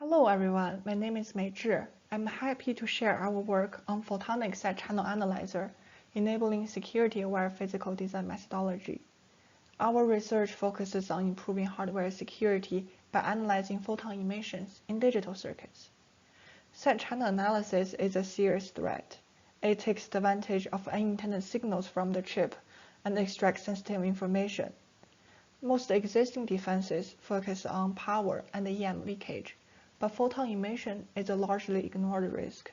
Hello everyone, my name is Meizhi. I'm happy to share our work on photonic side channel analyzer, enabling security-aware physical design methodology. Our research focuses on improving hardware security by analyzing photon emissions in digital circuits. Side channel analysis is a serious threat. It takes advantage of unintended signals from the chip and extracts sensitive information. Most existing defenses focus on power and EM leakage, but photon emission is a largely ignored risk.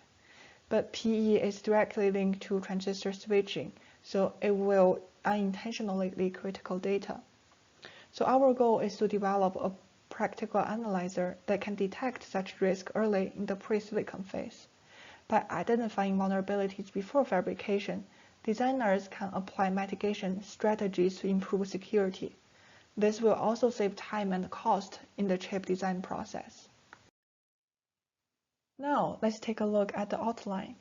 But PE is directly linked to transistor switching, so it will unintentionally leak critical data. So our goal is to develop a practical analyzer that can detect such risk early in the pre-silicon phase. By identifying vulnerabilities before fabrication, designers can apply mitigation strategies to improve security. This will also save time and cost in the chip design process. Now, let's take a look at the outline.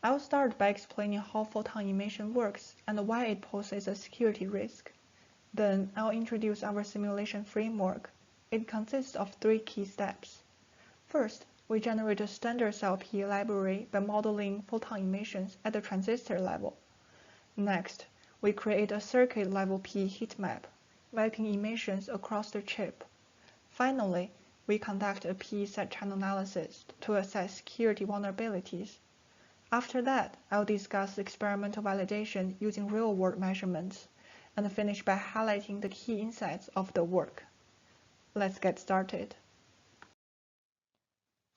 I'll start by explaining how photon emission works and why it poses a security risk. Then, I'll introduce our simulation framework. It consists of three key steps. First, we generate a standard cell PE library by modeling photon emissions at the transistor level. Next, we create a circuit-level PE heat map, mapping emissions across the chip. Finally, we conduct a PE side channel analysis to assess security vulnerabilities. After that, I'll discuss experimental validation using real-world measurements, and finish by highlighting the key insights of the work. Let's get started.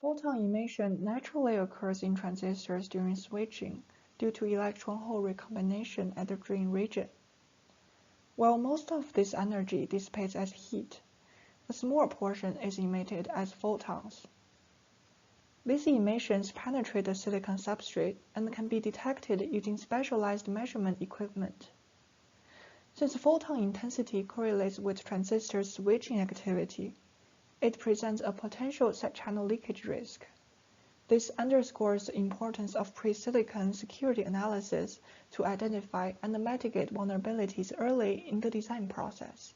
Photon emission naturally occurs in transistors during switching due to electron-hole recombination at the drain region. While most of this energy dissipates as heat, a small portion is emitted as photons. These emissions penetrate the silicon substrate and can be detected using specialized measurement equipment. Since photon intensity correlates with transistor switching activity, it presents a potential side channel leakage risk. This underscores the importance of pre-silicon security analysis to identify and mitigate vulnerabilities early in the design process.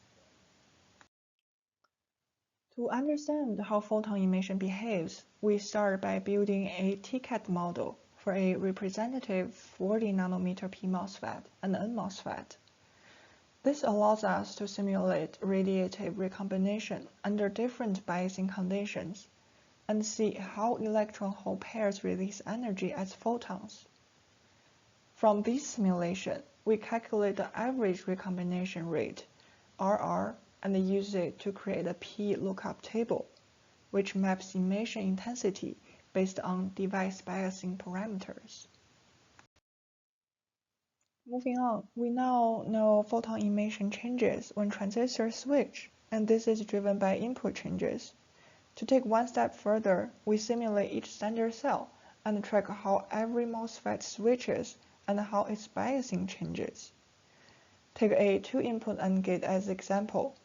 To understand how photon emission behaves, we start by building a TCAD model for a representative 40 nanometer P MOSFET and N MOSFET. This allows us to simulate radiative recombination under different biasing conditions and see how electron-hole pairs release energy as photons. From this simulation, we calculate the average recombination rate, RR, and use it to create a P lookup table, which maps emission intensity based on device biasing parameters. Moving on, we now know photon emission changes when transistors switch, and this is driven by input changes. To take one step further, we simulate each standard cell and track how every MOSFET switches and how its biasing changes. Take a 2-input AND gate as example.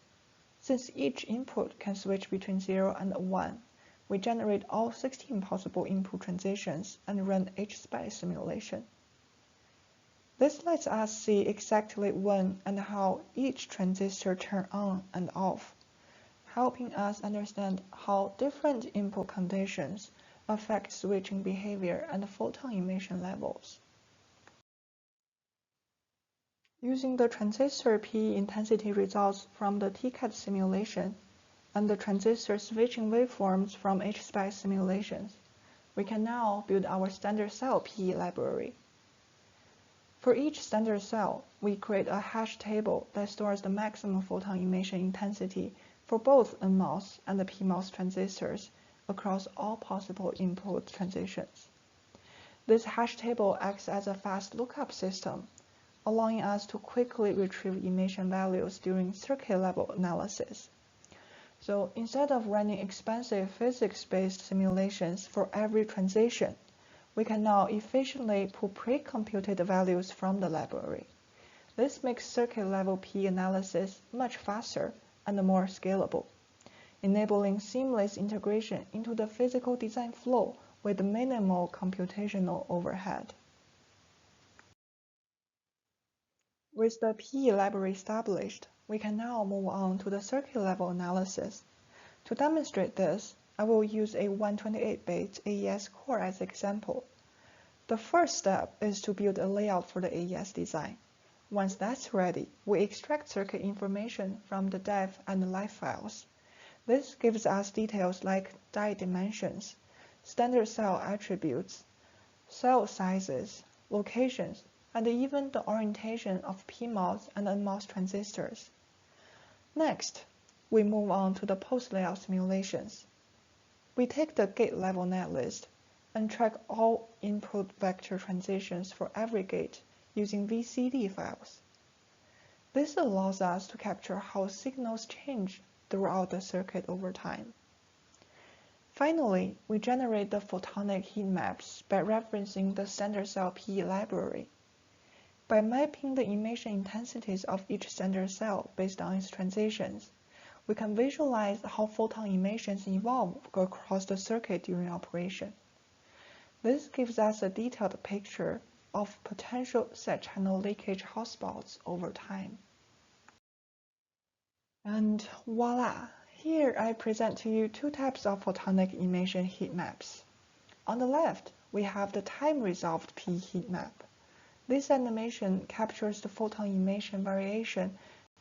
Since each input can switch between 0 and 1, we generate all 16 possible input transitions and run H-SPICE simulation. This lets us see exactly when and how each transistor turns on and off, helping us understand how different input conditions affect switching behavior and photon emission levels. Using the transistor PE intensity results from the TCAD simulation and the transistor switching waveforms from H-SPICE simulations, we can now build our standard cell PE library. For each standard cell, we create a hash table that stores the maximum photon emission intensity for both NMOS and the PMOS transistors across all possible input transitions. This hash table acts as a fast lookup system, allowing us to quickly retrieve emission values during circuit-level analysis. So instead of running expensive physics-based simulations for every transition, we can now efficiently pull pre-computed values from the library. This makes circuit-level PE analysis much faster and more scalable, enabling seamless integration into the physical design flow with minimal computational overhead. With the PE library established, we can now move on to the circuit-level analysis. To demonstrate this, I will use a 128-bit AES core as an example. The first step is to build a layout for the AES design. Once that's ready, we extract circuit information from the dev and live files. This gives us details like die dimensions, standard cell attributes, cell sizes, locations, and even the orientation of PMOS and NMOS transistors. Next, we move on to the post-layout simulations. We take the gate-level netlist and track all input vector transitions for every gate using VCD files. This allows us to capture how signals change throughout the circuit over time. Finally, we generate the photonic heat maps by referencing the standard cell PE library. By mapping the emission intensities of each standard cell based on its transitions, we can visualize how photon emissions evolve across the circuit during operation. This gives us a detailed picture of potential set channel leakage hotspots over time. And voila! Here I present to you two types of photonic emission heat maps. On the left, we have the time-resolved PE heat map. This animation captures the photon emission variation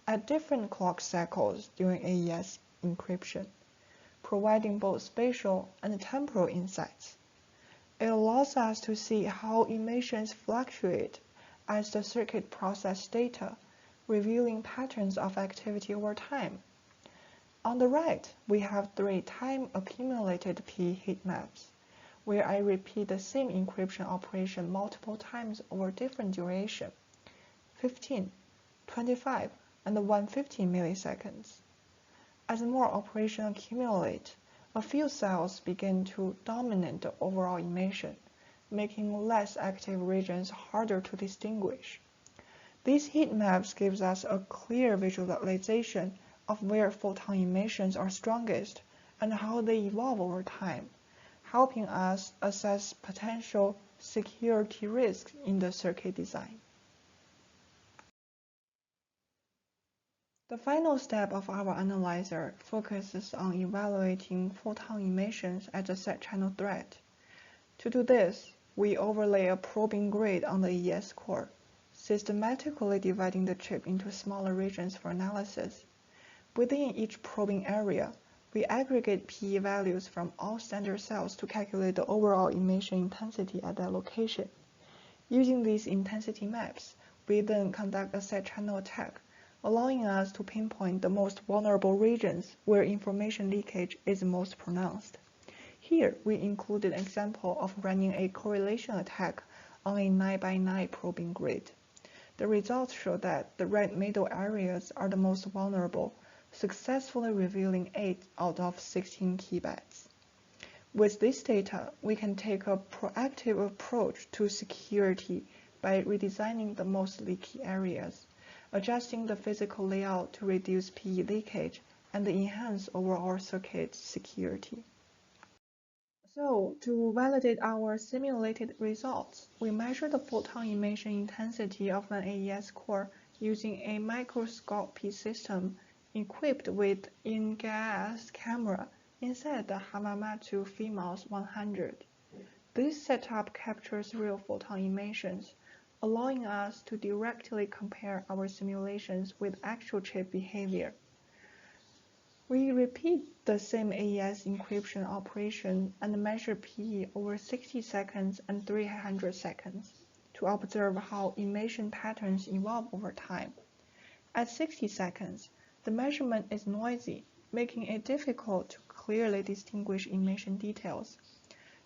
at different clock cycles during AES encryption, providing both spatial and temporal insights. It allows us to see how emissions fluctuate as the circuit processes data, revealing patterns of activity over time. On the right, we have three time-accumulated PE heat maps, where I repeat the same encryption operation multiple times over different duration, 15, 25, and 150 milliseconds. As more operations accumulate, a few cells begin to dominate the overall emission, making less active regions harder to distinguish. These heat maps gives us a clear visualization of where photon emissions are strongest and how they evolve over time, helping us assess potential security risks in the circuit design. The final step of our analyzer focuses on evaluating photon emissions as a set channel threat. To do this, we overlay a probing grid on the AES core, systematically dividing the chip into smaller regions for analysis. Within each probing area, we aggregate PE values from all standard cells to calculate the overall emission intensity at that location. Using these intensity maps, we then conduct a set channel attack, allowing us to pinpoint the most vulnerable regions where information leakage is most pronounced. Here, we include an example of running a correlation attack on a 9x9 probing grid. The results show that the red middle areas are the most vulnerable, successfully revealing 8 out of 16 key bits. With this data, we can take a proactive approach to security by redesigning the most leaky areas, adjusting the physical layout to reduce PE leakage and enhance overall circuit security. So, to validate our simulated results, we measure the photon emission intensity of an AES core using a microscopy system equipped with in-gas camera inside the Hamamatsu FEMOS 100. This setup captures real photon emissions, allowing us to directly compare our simulations with actual chip behavior. We repeat the same AES encryption operation and measure PE over 60 seconds and 300 seconds to observe how emission patterns evolve over time. At 60 seconds, the measurement is noisy, making it difficult to clearly distinguish emission details.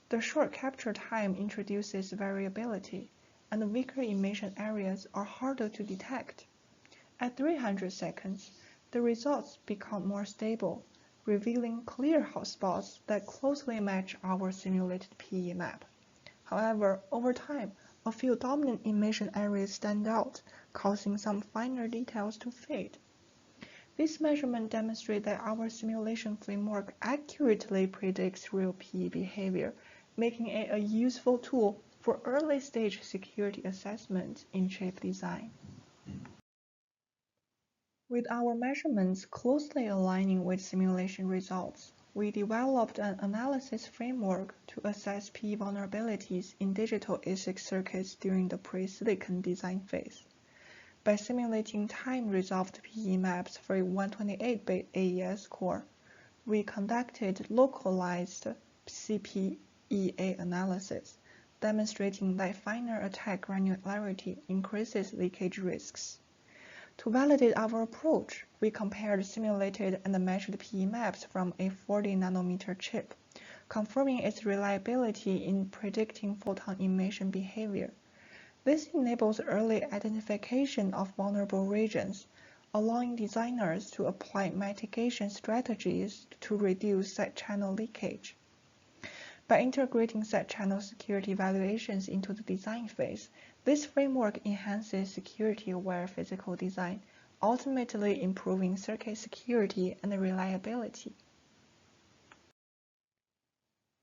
The short capture time introduces variability, and weaker emission areas are harder to detect. At 300 seconds, the results become more stable, revealing clear hotspots that closely match our simulated PE map. However, over time, a few dominant emission areas stand out, causing some finer details to fade. This measurement demonstrates that our simulation framework accurately predicts real PE behavior, making it a useful tool for early-stage security assessment in chip design. With our measurements closely aligning with simulation results, we developed an analysis framework to assess PE vulnerabilities in digital ASIC circuits during the pre-silicon design phase. By simulating time-resolved PE maps for a 128-bit AES core, we conducted localized CPEA analysis, demonstrating that finer attack granularity increases leakage risks. To validate our approach, we compared simulated and measured PE maps from a 40-nanometer chip, confirming its reliability in predicting photon emission behavior. This enables early identification of vulnerable regions, allowing designers to apply mitigation strategies to reduce side-channel leakage. By integrating side-channel security evaluations into the design phase, this framework enhances security-aware physical design, ultimately improving circuit security and reliability.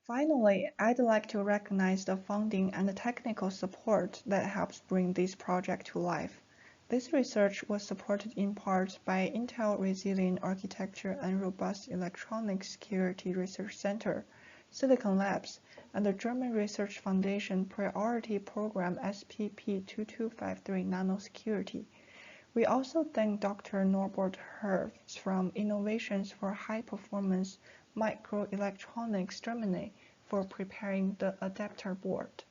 Finally, I'd like to recognize the funding and the technical support that helps bring this project to life. This research was supported in part by Intel Resilient Architecture and Robust Electronic Security Research Center, Silicon Labs, and the German Research Foundation Priority Program SPP2253 Nanosecurity. We also thank Dr. Norbert Herves from Innovations for High Performance Microelectronics Germany for preparing the adapter board.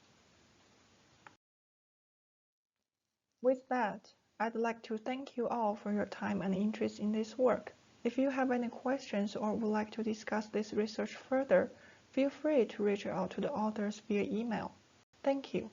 With that, I'd like to thank you all for your time and interest in this work. If you have any questions or would like to discuss this research further, feel free to reach out to the authors via email. Thank you.